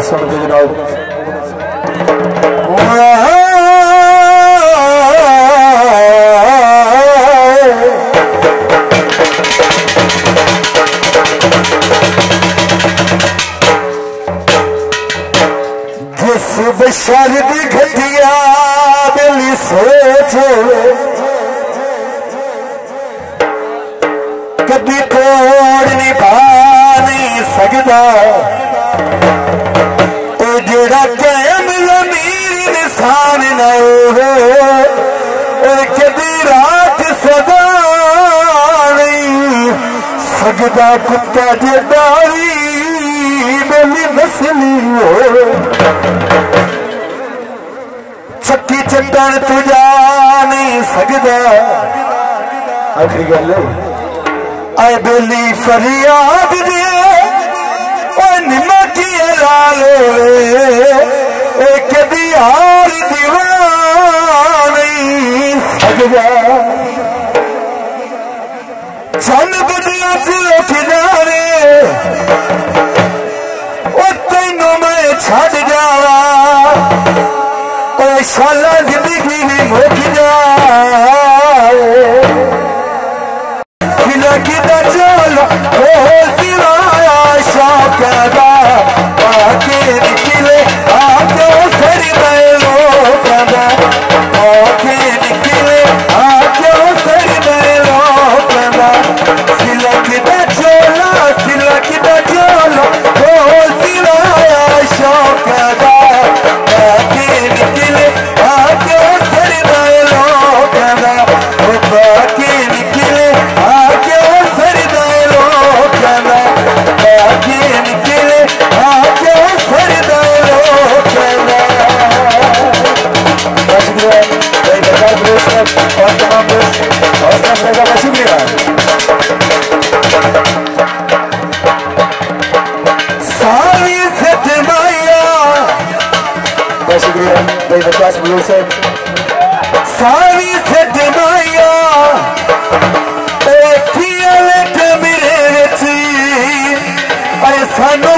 सुन के जनाब जिस बशर दी घटिया दिली सोच कभी तोड़ नहीं पा नहीं सकता जेड़ा कैमल अमीर इंसान न हो कभी रात सदा नहीं सकता कुत्ता जेदारी मेरी नस्ली हो चक्की चट्टन तुझा नहीं सकता आखिरी गल आए बेली फरियाद दे निमकी लालो एक दिहार दीवान नहीं सकता चंद बदिया से उठ जावे तेनों मैं छड़ जावा शाला जिंदगी भी मुक जाए किला किला चलो सिवाया शौक आके निकले आके सरी बैलो कदा आके निकले आके सरी बैलो कदा सिलकदा चोला चोलो सिवाया शौक आके निकले आके सरी बैलो कदा आके निकले आके सरी बैलो कदा आके निकले आके सरी बैलो कदा। और तमाम दोस्त और सब का शुक्रिया। सारी सतमाया बहुत शुक्रिया भाई बकवास बुजुर्ग साहब। सारी सतमाया मेरे अरे सानू